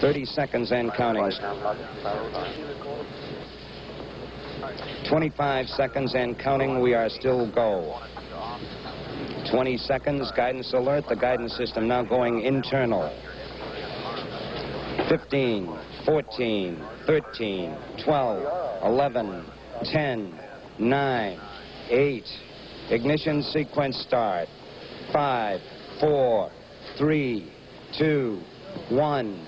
30 seconds and counting. 25 seconds and counting. We are still go. 20 seconds. Guidance alert. The guidance system now going internal. 15, 14, 13, 12, 11, 10, 9, 8. Ignition sequence start. 5, 4, 3, 2, 1.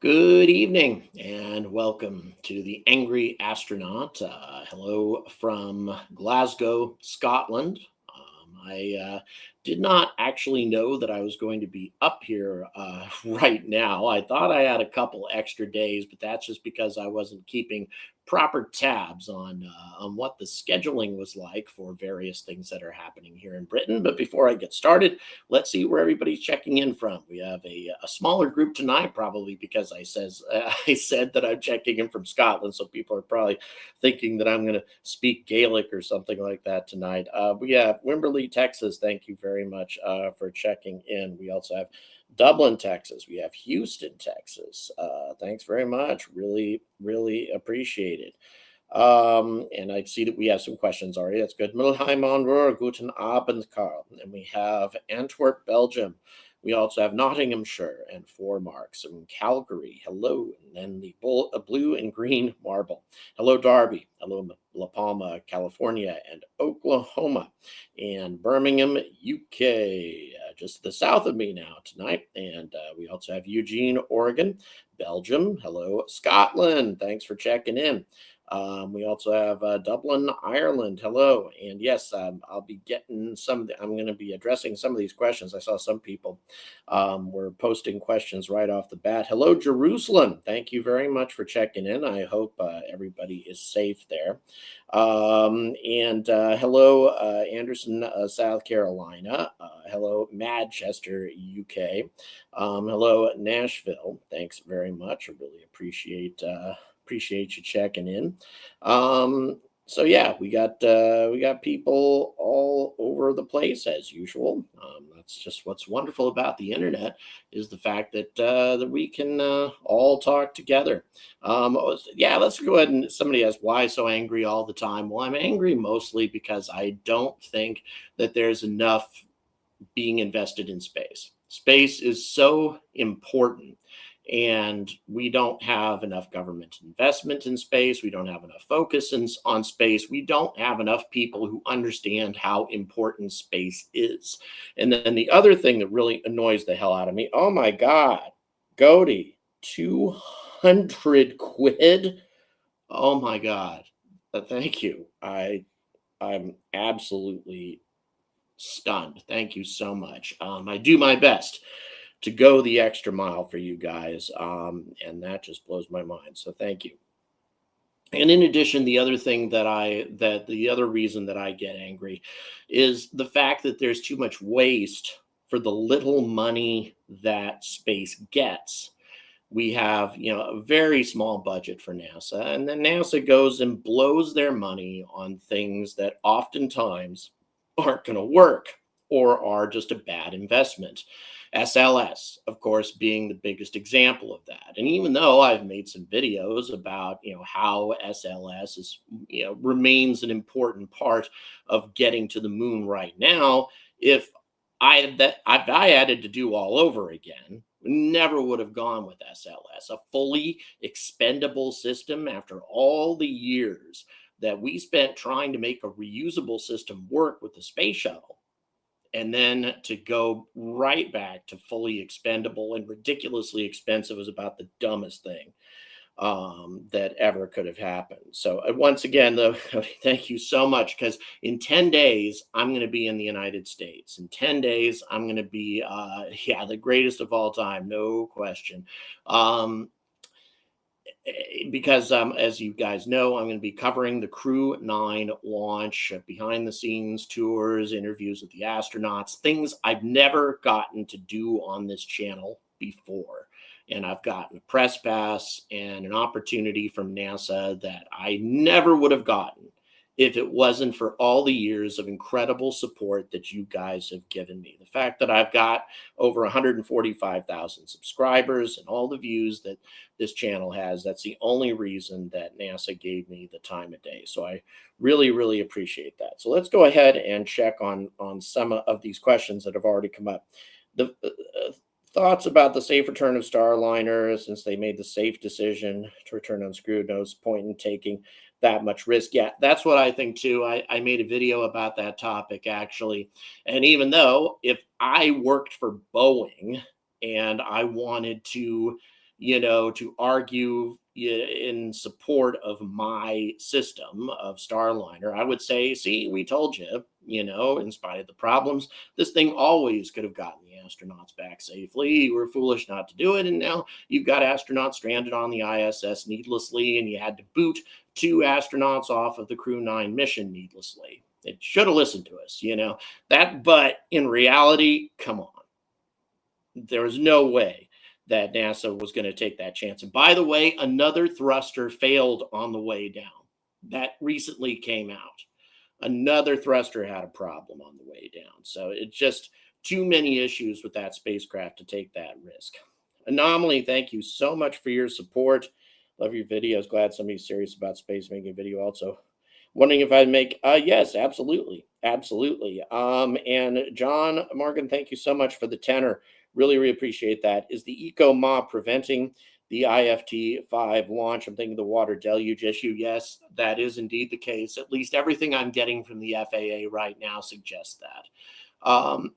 Good evening and welcome to the Angry Astronaut. Hello from Glasgow, Scotland. I did not actually know that I was going to be up here right now. I thought I had a couple extra days, but that's just because I wasn't keeping proper tabs on what the scheduling was like for various things that are happening here in Britain. But before I get started, let's see where everybody's checking in from. We have a smaller group tonight, probably because I said that I'm checking in from Scotland, so people are probably thinking that I'm going to speak Gaelic or something like that tonight. We have Wimberley, Texas. Thank you very much for checking in. We also have Dublin, Texas. We have Houston, Texas. Thanks very much. Really, really appreciate it. And I see that we have some questions already. That's good. Mittelheim on Ruhr, Guten Abend, Karl. And we have Antwerp, Belgium. We also have Nottinghamshire and 4 marks. And Calgary, hello. And then the blue and green marble. Hello, Derby. Hello, La Palma, California, and Oklahoma. And Birmingham, UK, just to the south of me now tonight. And we also have Eugene, Oregon, Belgium. Hello, Scotland. Thanks for checking in. We also have Dublin, Ireland. Hello. And yes, I'll be getting I'm going to be addressing some of these questions. I saw some people were posting questions right off the bat. Hello, Jerusalem. Thank you very much for checking in. I hope everybody is safe there. And hello, Anderson, South Carolina. Hello, Manchester, UK. Hello, Nashville. Thanks very much. I really appreciate you checking in. So yeah, we got people all over the place as usual. That's just what's wonderful about the internet, is the fact that we can all talk together. Yeah, let's go ahead and somebody asks, why so angry all the time? Well, I'm angry mostly because I don't think that there's enough being invested in space. Space is so important. And we don't have enough government investment in space. We don't have enough focus on space. We don't have enough people who understand how important space is. And then the other thing that really annoys the hell out of me, oh my God, Goaty, 200 quid? Oh my God, thank you. I'm absolutely stunned. Thank you so much. I do my best to go the extra mile for you guys. And that just blows my mind. So thank you. And in addition, the other reason that I get angry is the fact that there's too much waste for the little money that space gets. We have, a very small budget for NASA, and then NASA goes and blows their money on things that oftentimes aren't going to work or are just a bad investment. SLS, of course, being the biggest example of that. And even though I've made some videos about, how SLS is, remains an important part of getting to the moon right now, if I had to do all over again, never would have gone with SLS, a fully expendable system after all the years that we spent trying to make a reusable system work with the space shuttle. And then to go right back to fully expendable and ridiculously expensive was about the dumbest thing. that ever could have happened. So once again, though, thank you so much, because in 10 days, I'm going to be in the United States. In 10 days, I'm going to be, the greatest of all time, no question. Because as you guys know, I'm going to be covering the Crew 9 launch, behind the scenes tours, interviews with the astronauts, things I've never gotten to do on this channel before. And I've gotten a press pass and an opportunity from NASA that I never would have gotten if it wasn't for all the years of incredible support that you guys have given me. The fact that I've got over 145,000 subscribers and all the views that this channel has, that's the only reason that NASA gave me the time of day. So I really, really appreciate that. So let's go ahead and check on some of these questions that have already come up. The thoughts about the safe return of Starliner, since they made the safe decision to return unscrewed, no point in taking that much risk. Yeah, that's what I think too. I made a video about that topic, actually. And even though if I worked for Boeing and I wanted to, to argue in support of my system of Starliner, I would say, see, we told you, in spite of the problems, this thing always could have gotten the astronauts back safely. You were foolish not to do it. And now you've got astronauts stranded on the ISS needlessly, and you had to boot 2 astronauts off of the Crew 9 mission needlessly. It should have listened to us, but in reality, come on. There was no way that NASA was going to take that chance. And by the way, another thruster failed on the way down. That recently came out. Another thruster had a problem on the way down. So it's just too many issues with that spacecraft to take that risk. Anomaly, thank you so much for your support. Love your videos. Glad somebody's serious about space making a video also. Wondering if I'd make, yes, absolutely. Absolutely. And John Morgan, thank you so much for the tenor. Really, really appreciate that. Is the Oumuamua preventing the IFT-5 launch? I'm thinking the water deluge issue. Yes, that is indeed the case. At least everything I'm getting from the FAA right now suggests that.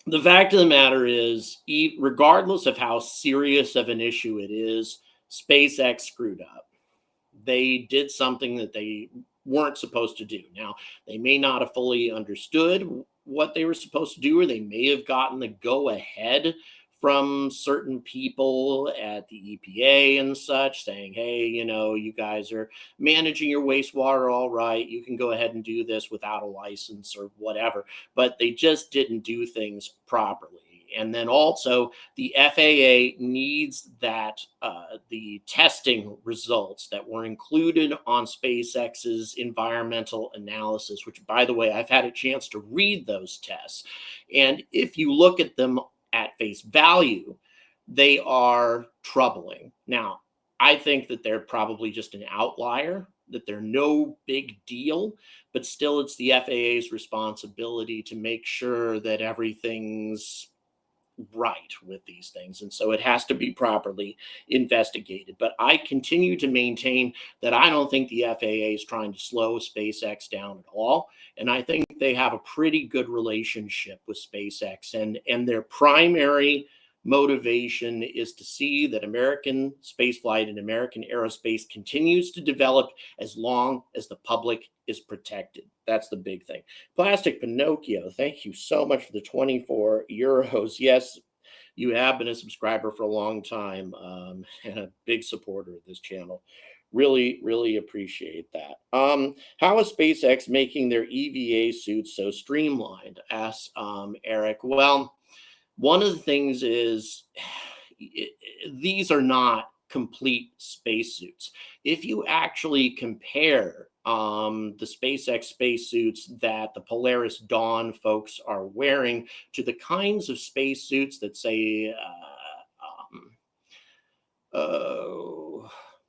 The fact of the matter is, regardless of how serious of an issue it is, SpaceX screwed up. They did something that they weren't supposed to do. Now, they may not have fully understood what they were supposed to do, or they may have gotten the go-ahead from certain people at the EPA and such, saying, hey, you guys are managing your wastewater all right. You can go ahead and do this without a license or whatever. But they just didn't do things properly. And then also the FAA needs that the testing results that were included on SpaceX's environmental analysis, which, by the way, I've had a chance to read those tests. And if you look at them at face value, they are troubling. Now, I think that they're probably just an outlier, that they're no big deal, but still it's the FAA's responsibility to make sure that everything's right with these things. And so it has to be properly investigated. But I continue to maintain that I don't think the FAA is trying to slow SpaceX down at all. And I think they have a pretty good relationship with SpaceX. And their primary motivation is to see that American spaceflight and American aerospace continues to develop as long as the public is protected. That's the big thing. Plastic Pinocchio, thank you so much for the 24 euros. Yes, you have been a subscriber for a long time and a big supporter of this channel. Really, really appreciate that. How is SpaceX making their EVA suits so streamlined? Asks Eric. Well, one of the things is these are not complete spacesuits. If you actually compare the SpaceX spacesuits that the Polaris Dawn folks are wearing to the kinds of spacesuits that say,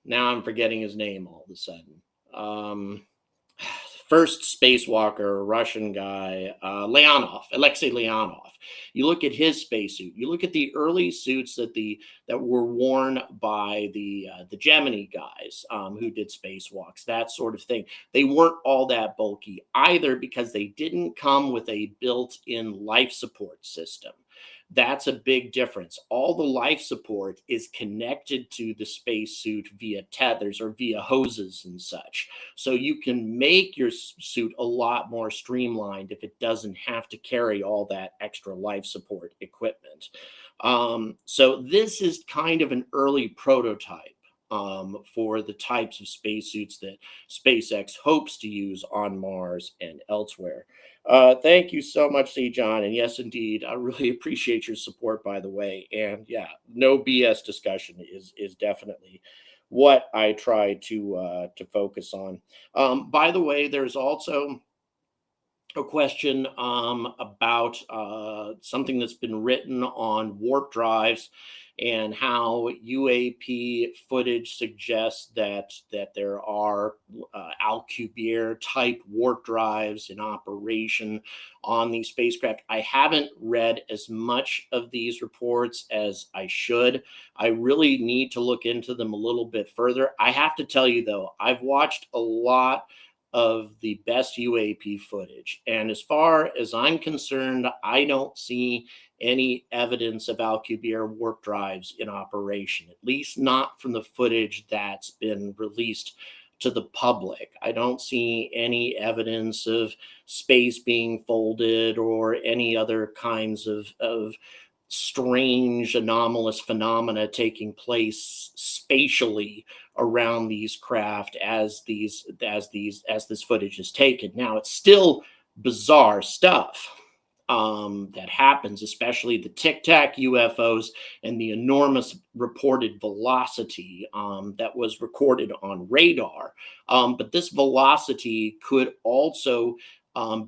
now I'm forgetting his name all of a sudden. First spacewalker, Russian guy, Alexei Leonov. You look at his spacesuit. You look at the early suits that were worn by the Gemini guys who did spacewalks, that sort of thing. They weren't all that bulky either because they didn't come with a built-in life support system. That's a big difference. All the life support is connected to the spacesuit via tethers or via hoses and such. So you can make your suit a lot more streamlined if it doesn't have to carry all that extra life support equipment. So this is kind of an early prototype for the types of spacesuits that SpaceX hopes to use on Mars and elsewhere. Thank you so much, C. John. And yes, indeed, I really appreciate your support, by the way. And yeah, no BS discussion is definitely what I try to focus on. By the way, there's also a question about something that's been written on warp drives and how UAP footage suggests that there are Alcubierre type warp drives in operation on these spacecraft. I haven't read as much of these reports as I should. I really need to look into them a little bit further. I have to tell you though, I've watched a lot of the best UAP footage. And as far as I'm concerned, I don't see any evidence of Alcubierre warp drives in operation, at least not from the footage that's been released to the public. I don't see any evidence of space being folded or any other kinds of strange anomalous phenomena taking place spatially around these craft as this footage is taken. Now it's still bizarre stuff that happens, especially the Tic Tac UFOs and the enormous reported velocity that was recorded on radar. But this velocity could also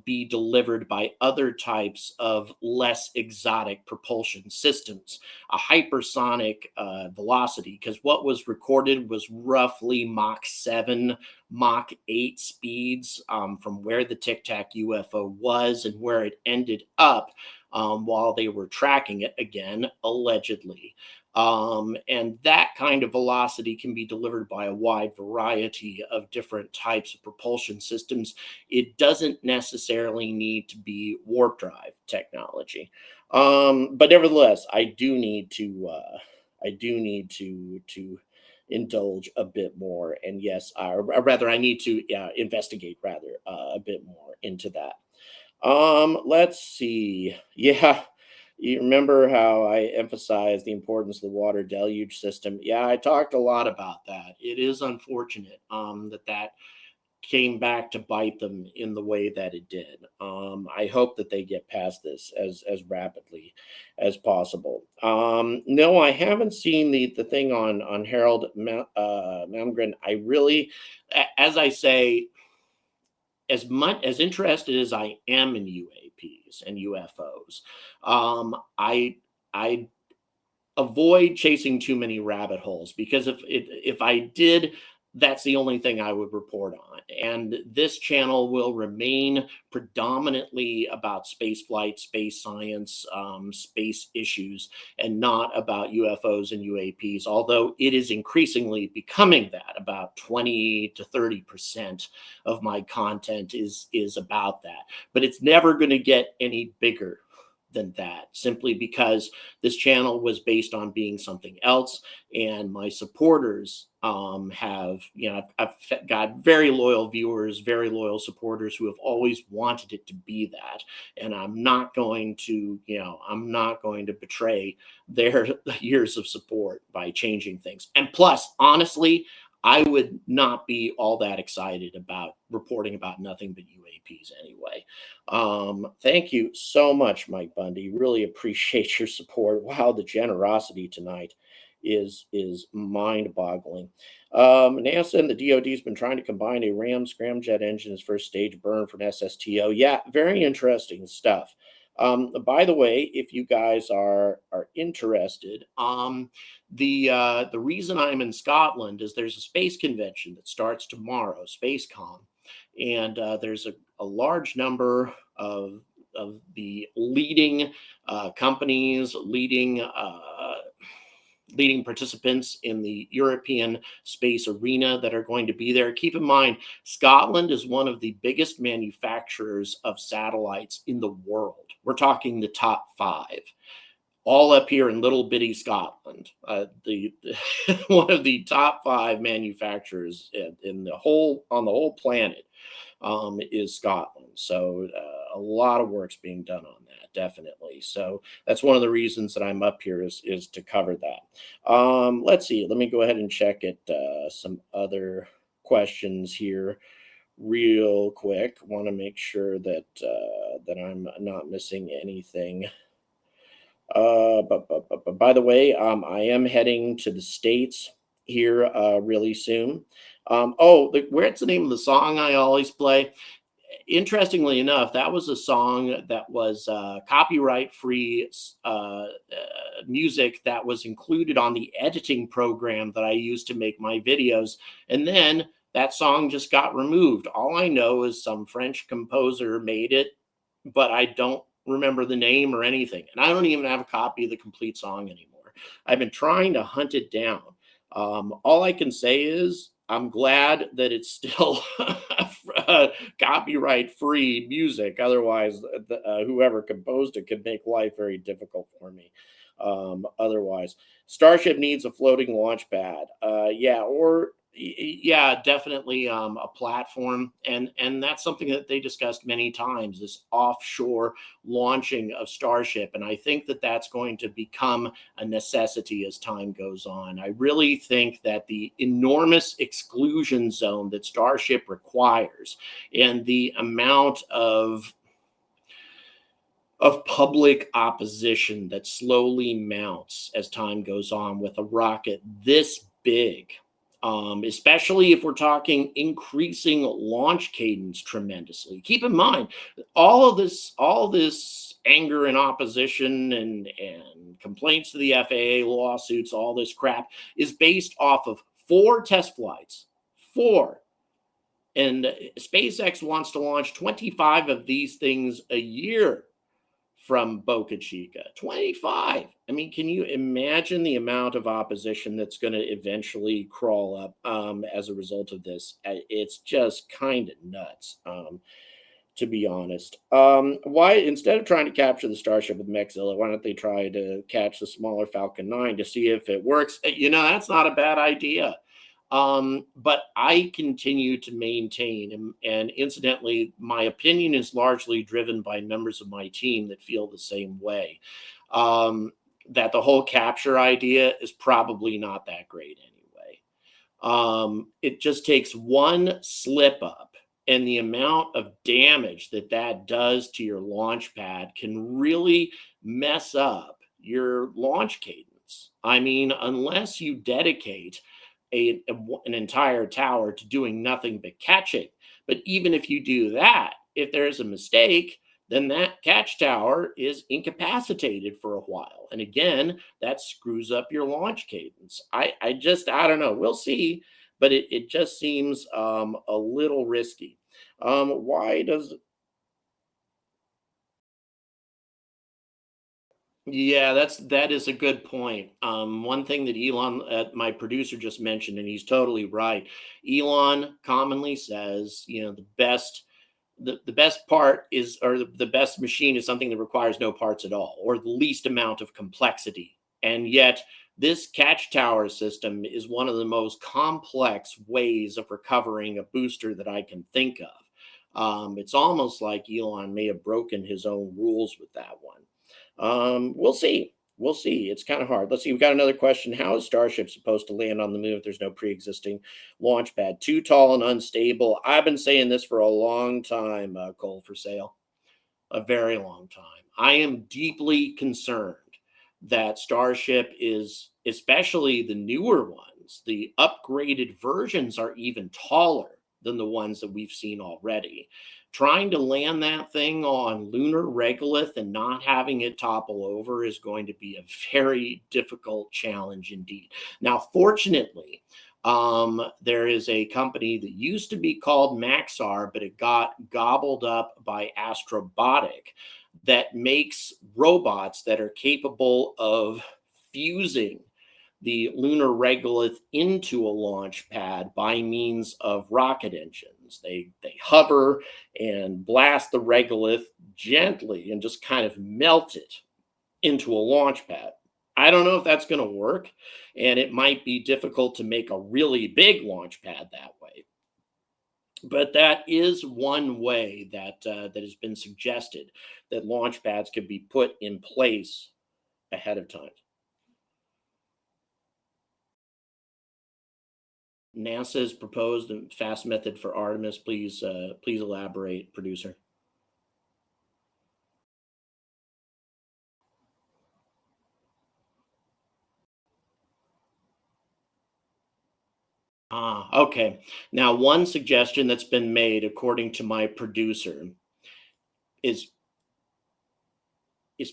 be delivered by other types of less exotic propulsion systems, a hypersonic velocity, because what was recorded was roughly Mach 7, Mach 8 speeds from where the Tic Tac UFO was and where it ended up while they were tracking it, again, allegedly. And that kind of velocity can be delivered by a wide variety of different types of propulsion systems. It doesn't necessarily need to be warp drive technology. But nevertheless, I do need to indulge a bit more. And yes, or rather, I need to investigate rather a bit more into that. Let's see. Yeah. You remember how I emphasized the importance of the water deluge system? Yeah, I talked a lot about that. It is unfortunate that came back to bite them in the way that it did. I hope that they get past this as rapidly as possible. No, I haven't seen the thing on Harold Malmgren. I really, as I say, as much as interested as I am in UAPs and UFOs, I avoid chasing too many rabbit holes, because if I did, that's the only thing I would report on. And this channel will remain predominantly about space flight, space science, space issues, and not about UFOs and UAPs, although it is increasingly becoming that. About 20 to 30% of my content is about that. But it's never going to get any bigger than that, simply because this channel was based on being something else, and my supporters have, I've got very loyal viewers, very loyal supporters who have always wanted it to be that, and I'm not going to betray their years of support by changing things. And plus, honestly, I would not be all that excited about reporting about nothing but UAPs anyway. Thank you so much, Mike Bundy. Really appreciate your support. Wow, the generosity tonight is mind-boggling. NASA and the DoD has been trying to combine a Ram scramjet engine as first stage burn from SSTO. Yeah, very interesting stuff. By the way, if you guys are interested, the reason I'm in Scotland is there's a space convention that starts tomorrow, SpaceCom, and there's a large number of the leading companies, leading participants in the European space arena that are going to be there. Keep in mind, Scotland is one of the biggest manufacturers of satellites in the world. We're talking the top 5. all up here in little bitty Scotland. The one of the top 5 manufacturers in the whole planet is Scotland. So a lot of work's being done on that, definitely. So that's one of the reasons that I'm up here is to cover that. Let's see. Let me go ahead and check at some other questions here real quick. Want to make sure that that I'm not missing anything. But by the way, I am heading to the States here really soon. Where's the name of the song I always play? Interestingly enough, that was a song that was copyright-free music that was included on the editing program that I use to make my videos. And then that song just got removed. All I know is some French composer made it, but I don't remember the name or anything. And I don't even have a copy of the complete song anymore. I've been trying to hunt it down. All I can say is I'm glad that it's still copyright-free music. Otherwise, whoever composed it could make life very difficult for me. Otherwise, Starship needs a floating launch pad. Yeah, definitely a platform, and that's something that they discussed many times, this offshore launching of Starship, and I think that that's going to become a necessity as time goes on. I really think that the enormous exclusion zone that Starship requires and the amount of public opposition that slowly mounts as time goes on with a rocket this big, especially if we're talking increasing launch cadence tremendously. Keep in mind, all this anger and opposition and complaints to the FAA, lawsuits, all this crap is based off of 4 test flights. 4. And SpaceX wants to launch 25 of these things a year from Boca Chica. 25. I mean, can you imagine the amount of opposition that's going to eventually crawl up as a result of this? It's just kind of nuts, to be honest. Why, instead of trying to capture the Starship with Mexilla, why don't they try to catch the smaller Falcon 9 to see if it works? You know, that's not a bad idea. But I continue to maintain, and incidentally, my opinion is largely driven by members of my team that feel the same way, that the whole capture idea is probably not that great anyway. It just takes one slip up, and the amount of damage that does to your launch pad can really mess up your launch cadence. I mean, unless you dedicate an entire tower to doing nothing but catching. But even if you do that, if there's a mistake, then that catch tower is incapacitated for a while. And again, that screws up your launch cadence. I don't know. We'll see. But it just seems a little risky. Why does... Yeah, that is a good point. One thing that Elon, my producer, just mentioned, and he's totally right. Elon commonly says, you know, the best part is, or the best machine is something that requires no parts at all, or the least amount of complexity. And yet, this catch tower system is one of the most complex ways of recovering a booster that I can think of. It's almost like Elon may have broken his own rules with that one. We'll see. We'll see. It's kind of hard. Let's see. We've got another question. How is Starship supposed to land on the moon if there's no pre-existing launch pad? Too tall and unstable. I've been saying this for a long time, Cole for sale. A very long time. I am deeply concerned that Starship is, especially the newer ones, the upgraded versions are even taller than the ones that we've seen already. Trying to land that thing on lunar regolith and not having it topple over is going to be a very difficult challenge indeed. Now, fortunately, there is a company that used to be called Maxar, but it got gobbled up by Astrobotic, that makes robots that are capable of fusing the lunar regolith into a launch pad by means of rocket engines. They hover and blast the regolith gently and just kind of melt it into a launch pad. I don't know if that's going to work, and it might be difficult to make a really big launch pad that way. But that is one way that has been suggested, that launch pads could be put in place ahead of time. NASA's proposed a fast method for Artemis. Please elaborate, producer. Okay. Now, one suggestion that's been made, according to my producer, is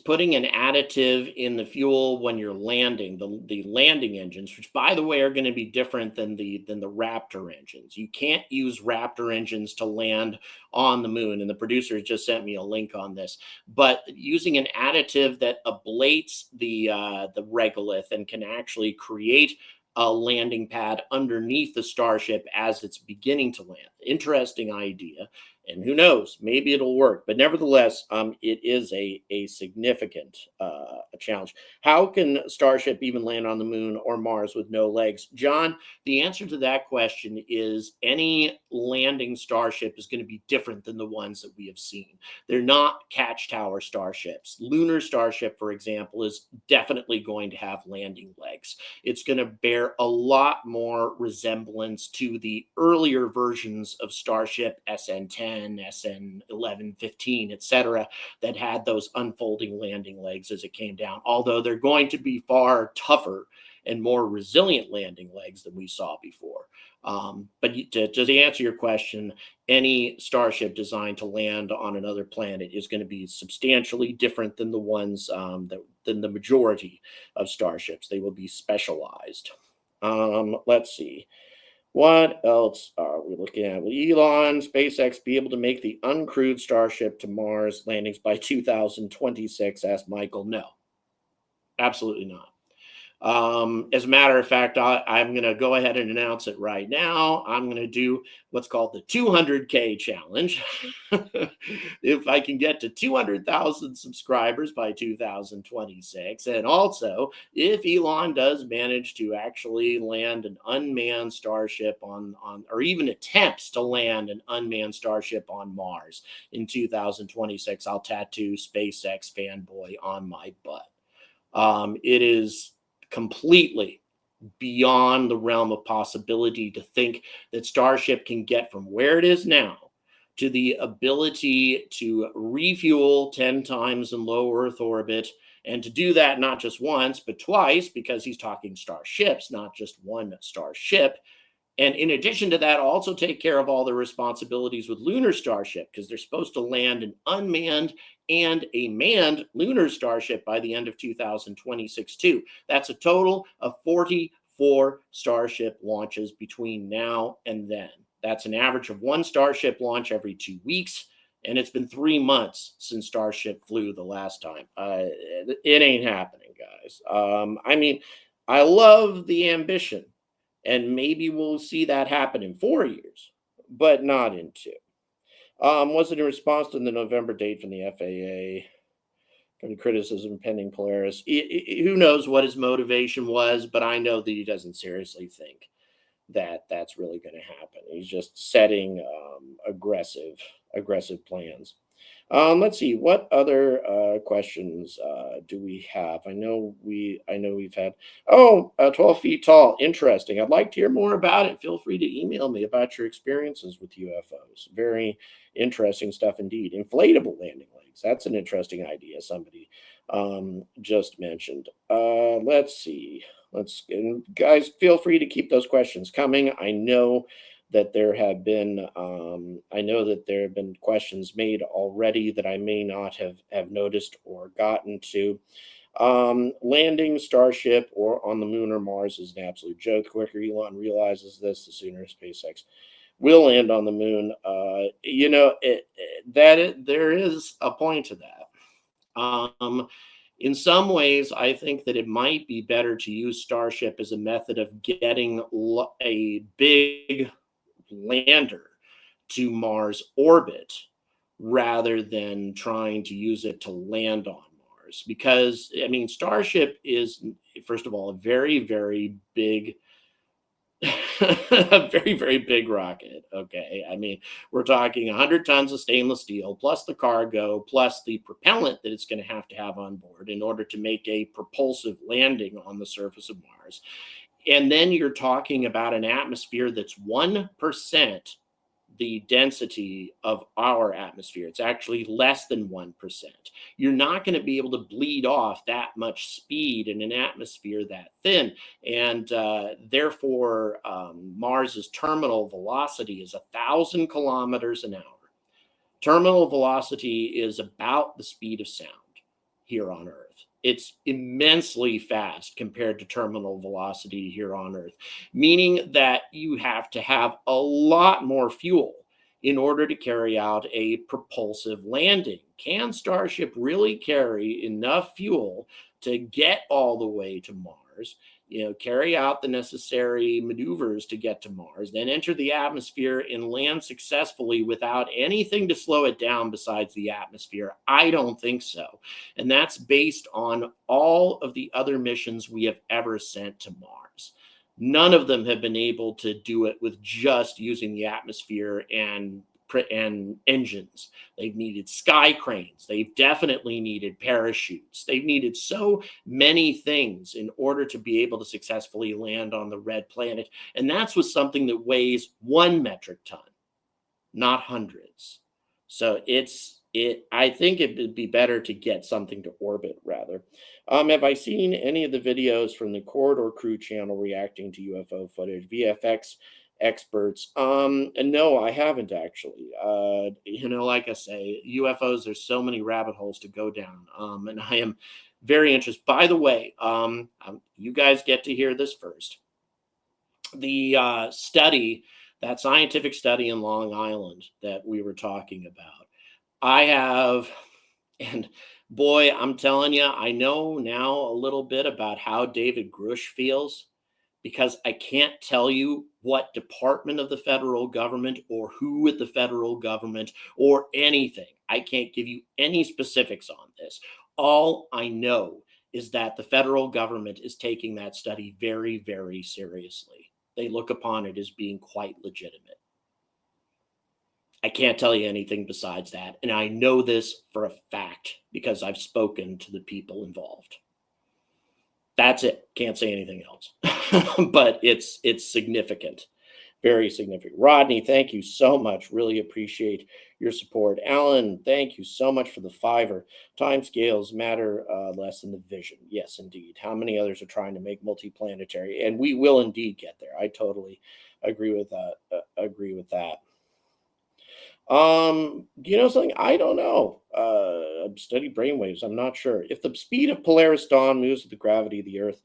putting an additive in the fuel when you're landing, the landing engines, which by the way are going to be different than the Raptor engines. You can't use Raptor engines to land on the moon, and the producer just sent me a link on this. But using an additive that ablates the regolith and can actually create a landing pad underneath the Starship as it's beginning to land. Interesting idea. And who knows, maybe it'll work. But nevertheless, it is a significant challenge. How can Starship even land on the moon or Mars with no legs? John, the answer to that question is any landing Starship is going to be different than the ones that we have seen. They're not catch tower starships. Lunar Starship, for example, is definitely going to have landing legs. It's going to bear a lot more resemblance to the earlier versions of Starship SN10, SN11, 15, etc., that had those unfolding landing legs as it came down, although they're going to be far tougher and more resilient landing legs than we saw before. But to answer your question, any Starship designed to land on another planet is going to be substantially different than the ones than the majority of Starships. They will be specialized. Let's see. What else are we looking at? Will Elon, SpaceX be able to make the uncrewed Starship to Mars landings by 2026? Asked Michael. No, absolutely not. As a matter of fact, I'm going to go ahead and announce it right now. I'm going to do what's called the 200K challenge. If I can get to 200,000 subscribers by 2026, and also if Elon does manage to actually land an unmanned Starship on or even attempts to land an unmanned Starship on Mars in 2026, I'll tattoo SpaceX fanboy on my butt. It is completely beyond the realm of possibility to think that Starship can get from where it is now to the ability to refuel 10 times in low Earth orbit, and to do that not just once, but twice, because he's talking starships, not just one Starship. And in addition to that, also take care of all the responsibilities with Lunar Starship, because they're supposed to land an unmanned and a manned Lunar Starship by the end of 2026 too. That's a total of 44 Starship launches between now and then. That's an average of one Starship launch every 2 weeks. And it's been 3 months since Starship flew the last time. It ain't happening, guys. I mean, I love the ambition. And maybe we'll see that happen in 4 years, but not in 2. Was it in response to the November date from the FAA? Any criticism pending Polaris? Who knows what his motivation was, but I know that he doesn't seriously think that that's really going to happen. He's just setting aggressive plans. Let's see, what other questions do we have? I know we've had 12 feet tall. Interesting. I'd like to hear more about it. Feel free to email me about your experiences with UFOs. Very interesting stuff indeed. Inflatable landing legs. That's an interesting idea. Somebody just mentioned. Let's see. Guys, feel free to keep those questions coming. I know that there have been questions made already that I may not have noticed or gotten to. Landing Starship or on the moon or Mars is an absolute joke. The quicker Elon realizes this, the sooner SpaceX will land on the moon. There is a point to that. In some ways, I think that it might be better to use Starship as a method of getting a big lander to Mars orbit rather than trying to use it to land on Mars, because I mean, Starship is, first of all, a very, very big a very, very big rocket. Okay. I mean, we're talking 100 tons of stainless steel, plus the cargo, plus the propellant that it's going to have on board in order to make a propulsive landing on the surface of Mars. And then you're talking about an atmosphere that's 1% the density of our atmosphere. It's actually less than 1%. You're not going to be able to bleed off that much speed in an atmosphere that thin. And therefore, Mars's terminal velocity is 1,000 kilometers an hour. Terminal velocity is about the speed of sound here on Earth. It's immensely fast compared to terminal velocity here on Earth, meaning that you have to have a lot more fuel in order to carry out a propulsive landing. Can Starship really carry enough fuel to get all the way to Mars, carry out the necessary maneuvers to get to Mars, then enter the atmosphere and land successfully without anything to slow it down besides the atmosphere? I don't think so. And that's based on all of the other missions we have ever sent to Mars. None of them have been able to do it with just using the atmosphere and engines. They've needed sky cranes. They've definitely needed parachutes. They've needed so many things in order to be able to successfully land on the red planet. And that's with something that weighs 1 metric ton, not hundreds. So I think it would be better to get something to orbit rather. Have I seen any of the videos from the Corridor Crew channel reacting to UFO footage, VFX experts? And no, I haven't actually. Like I say, UFOs, there's so many rabbit holes to go down. And I am very interested. By the way, you guys get to hear this first. The study, that scientific study in Long Island that we were talking about, I have, and boy, I'm telling you, I know now a little bit about how David Grush feels, because I can't tell you what department of the federal government or who at the federal government or anything. I can't give you any specifics on this. All I know is that the federal government is taking that study very, very seriously. They look upon it as being quite legitimate. I can't tell you anything besides that. And I know this for a fact because I've spoken to the people involved. That's it. Can't say anything else. But it's significant. Very significant. Rodney, thank you so much. Really appreciate your support. Alan, thank you so much for the $5. Time scales matter less than the vision. Yes, indeed. How many others are trying to make multiplanetary? And we will indeed get there. I totally agree with that. You know something? I don't know. Study brainwaves. I'm not sure. If the speed of Polaris Dawn moves with the gravity of the Earth,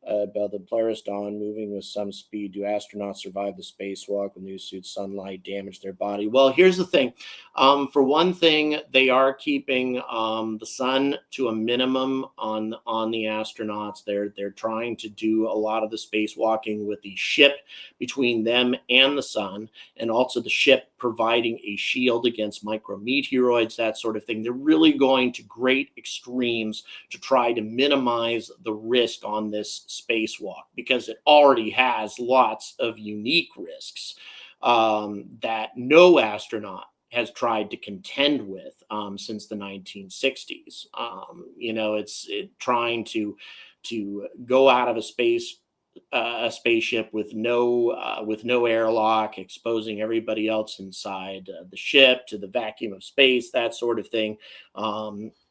about the Polaris Dawn moving with some speed, do astronauts survive the spacewalk when new suits sunlight damage their body? Well, here's the thing. For one thing, they are keeping the sun to a minimum on the astronauts. They're trying to do a lot of the spacewalking with the ship between them and the sun, and also the ship providing a shield against micrometeoroids, that sort of thing. They're really going to great extremes to try to minimize the risk on this spacewalk, because it already has lots of unique risks that no astronaut has tried to contend with since the 1960s. It's trying to go out of a spaceship with no airlock, exposing everybody else inside the ship to the vacuum of space, that sort of thing.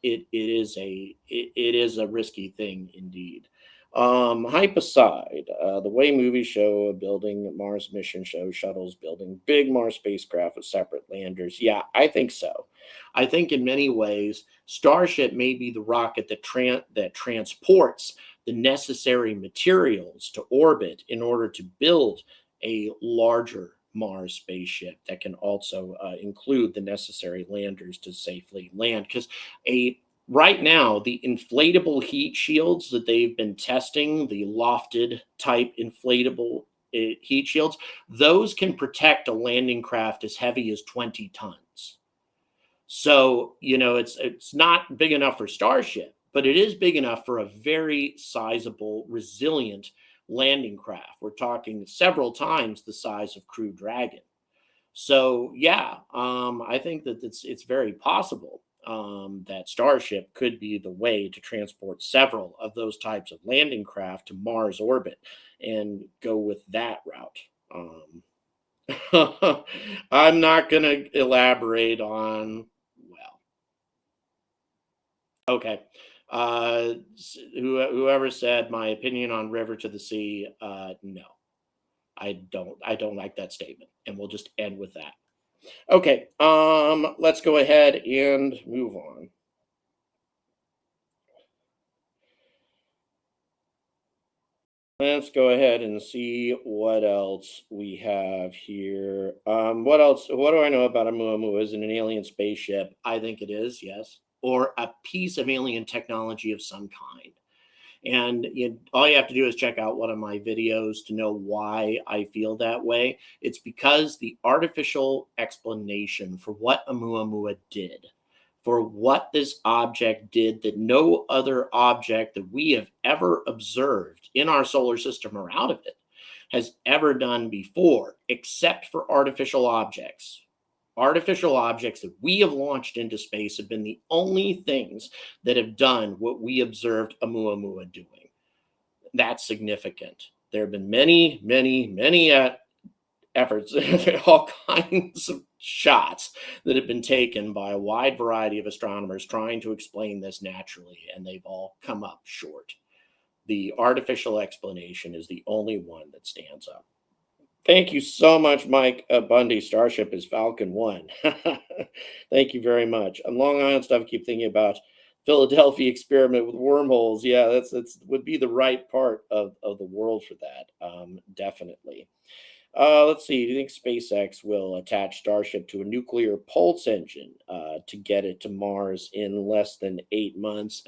It is a risky thing indeed. Hype aside, the way movies show a building Mars mission shows shuttles building big Mars spacecraft with separate landers. Yeah, I think so. I think in many ways, Starship may be the rocket that transports the necessary materials to orbit in order to build a larger Mars spaceship that can also include the necessary landers to safely land. Because right now, the inflatable heat shields that they've been testing, the lofted type inflatable heat shields, those can protect a landing craft as heavy as 20 tons. So, it's not big enough for Starship, but it is big enough for a very sizable, resilient landing craft. We're talking several times the size of Crew Dragon. So yeah, I think that it's very possible that Starship could be the way to transport several of those types of landing craft to Mars orbit and go with that route. I'm not going to elaborate on, well, okay. Whoever said my opinion on River to the Sea, no, I don't like that statement, and we'll just end with that. Okay, let's go ahead and move on. Let's go ahead and see what else we have here. What else? What do I know about Oumuamua? Is it an alien spaceship? I think it is, yes. Or a piece of alien technology of some kind. And all you have to do is check out one of my videos to know why I feel that way. It's because the artificial explanation for what Oumuamua did, for what this object did that no other object that we have ever observed in our solar system or out of it has ever done before, except for artificial objects. Artificial objects that we have launched into space have been the only things that have done what we observed Oumuamua doing. That's significant. There have been many, many, many efforts, all kinds of shots that have been taken by a wide variety of astronomers trying to explain this naturally, and they've all come up short. The artificial explanation is the only one that stands up. Thank you so much, Mike Bundy. Starship is Falcon 1. Thank you very much. On Long Island stuff, I keep thinking about Philadelphia experiment with wormholes. Yeah, that's would be the right part of the world for that. Definitely. Let's see. Do you think SpaceX will attach Starship to a nuclear pulse engine to get it to Mars in less than 8 months?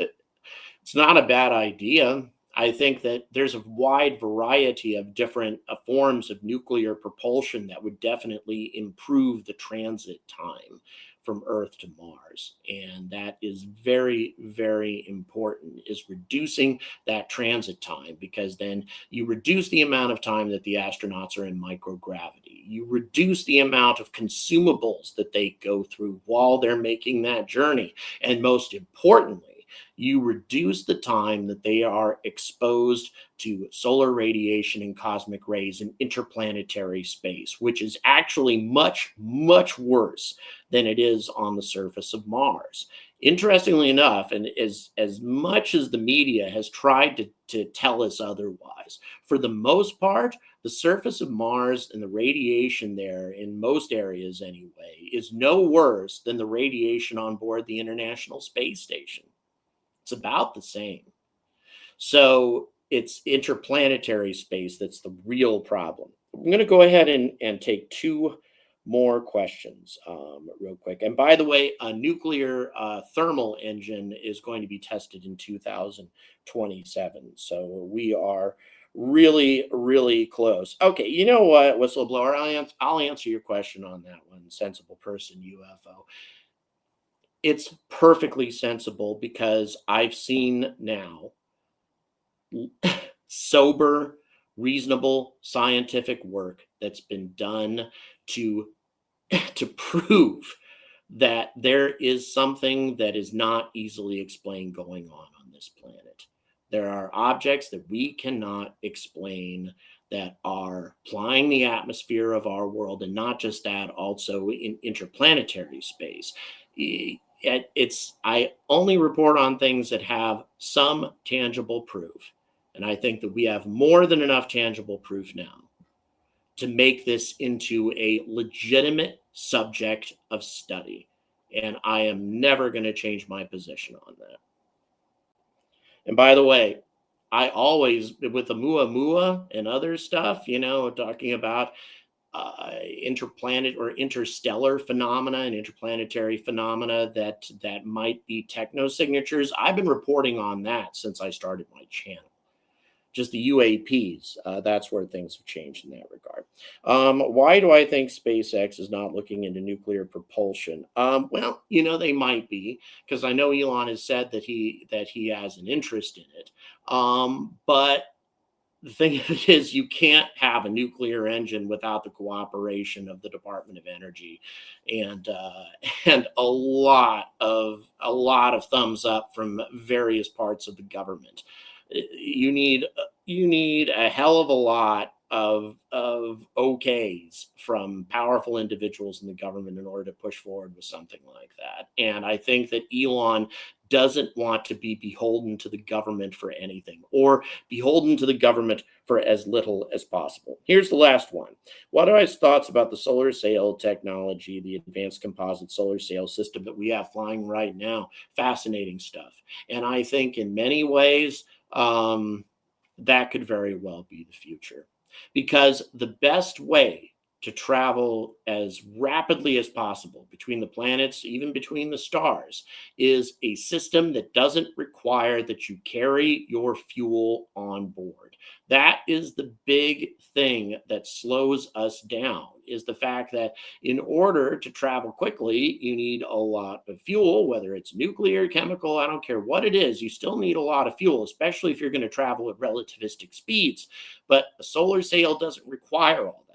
It's not a bad idea. I think that there's a wide variety of different forms of nuclear propulsion that would definitely improve the transit time from Earth to Mars. And that is very, very important, is reducing that transit time, because then you reduce the amount of time that the astronauts are in microgravity. You reduce the amount of consumables that they go through while they're making that journey. And most importantly, you reduce the time that they are exposed to solar radiation and cosmic rays in interplanetary space, which is actually much, much worse than it is on the surface of Mars. Interestingly enough, and as much as the media has tried to tell us otherwise, for the most part, the surface of Mars and the radiation there, in most areas anyway, is no worse than the radiation on board the International Space Station. It's about the same. So it's interplanetary space that's the real problem. I'm going to go ahead and take two more questions real quick. And by the way, a nuclear thermal engine is going to be tested in 2027. So we are really, really close. Okay, you know what, whistleblower? I'll answer your question on that one, sensible person UFO. It's perfectly sensible because I've seen now sober, reasonable, scientific work that's been done to prove that there is something that is not easily explained going on this planet. There are objects that we cannot explain that are plying the atmosphere of our world, and not just that, also in interplanetary space. I only report on things that have some tangible proof. And I think that we have more than enough tangible proof now to make this into a legitimate subject of study. And I am never going to change my position on that. And by the way, I always, with the Oumuamua and other stuff, talking about interplanet or interstellar phenomena and interplanetary phenomena that might be technosignatures. I've been reporting on that since I started my channel. just the UAPs. That's where things have changed in that regard. Why do I think SpaceX is not looking into nuclear propulsion? Well, they might be, because I know Elon has said that he has an interest in it. But the thing is, you can't have a nuclear engine without the cooperation of the Department of Energy, and a lot of thumbs up from various parts of the government. You need a hell of a lot of okays from powerful individuals in the government in order to push forward with something like that. And I think that Elon doesn't want to be beholden to the government for anything, or beholden to the government for as little as possible. Here's the last one. What are his thoughts about the solar sail technology, the advanced composite solar sail system that we have flying right now? Fascinating stuff. And I think in many ways, that could very well be the future, because the best way to travel as rapidly as possible between the planets, even between the stars, is a system that doesn't require that you carry your fuel on board. That is the big thing that slows us down, is the fact that in order to travel quickly, you need a lot of fuel, whether it's nuclear, chemical, I don't care what it is, you still need a lot of fuel, especially if you're going to travel at relativistic speeds. But a solar sail doesn't require all that.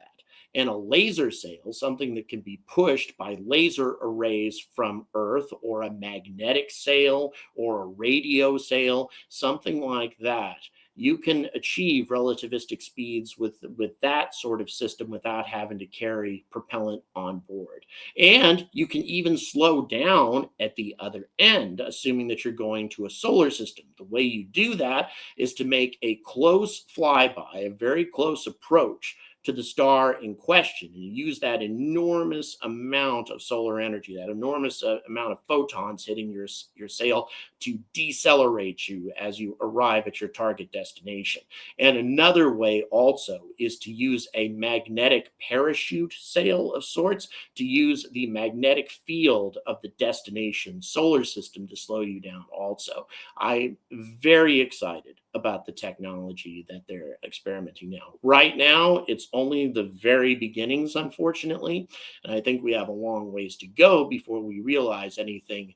And a laser sail, something that can be pushed by laser arrays from Earth, or a magnetic sail, or a radio sail, something like that, you can achieve relativistic speeds with that sort of system without having to carry propellant on board. And you can even slow down at the other end, assuming that you're going to a solar system. The way you do that is to make a close flyby, a very close approach to the star in question, and you use that enormous amount of solar energy, that enormous amount of photons hitting your sail, to decelerate you as you arrive at your target destination. And another way also is to use a magnetic parachute sail of sorts, to use the magnetic field of the destination solar system to slow you down also. I'm very excited about the technology that they're experimenting now. Right now, it's only the very beginnings, unfortunately, and I think we have a long ways to go before we realize anything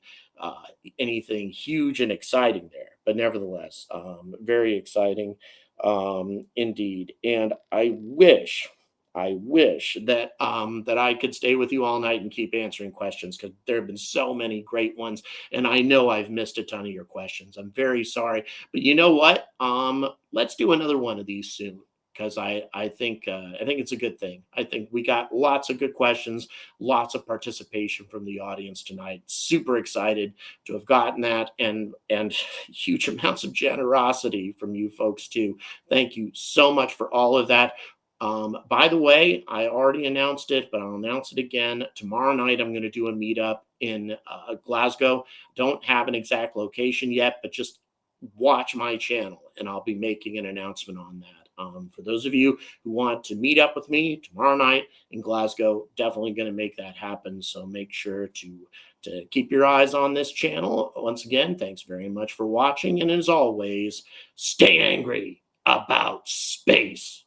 huge and exciting there. But nevertheless, very exciting indeed. And I wish that I could stay with you all night and keep answering questions, because there have been so many great ones, and I know I've missed a ton of your questions. I'm very sorry, but you know what? Let's do another one of these soon, because I think it's a good thing. I think we got lots of good questions, lots of participation from the audience tonight. Super excited to have gotten that, and huge amounts of generosity from you folks too. Thank you so much for all of that. By the way, I already announced it, but I'll announce it again. Tomorrow night, I'm going to do a meetup in Glasgow. Don't have an exact location yet, but just watch my channel, and I'll be making an announcement on that. For those of you who want to meet up with me tomorrow night in Glasgow, definitely going to make that happen. So make sure to keep your eyes on this channel. Once again, thanks very much for watching. And as always, stay angry about space.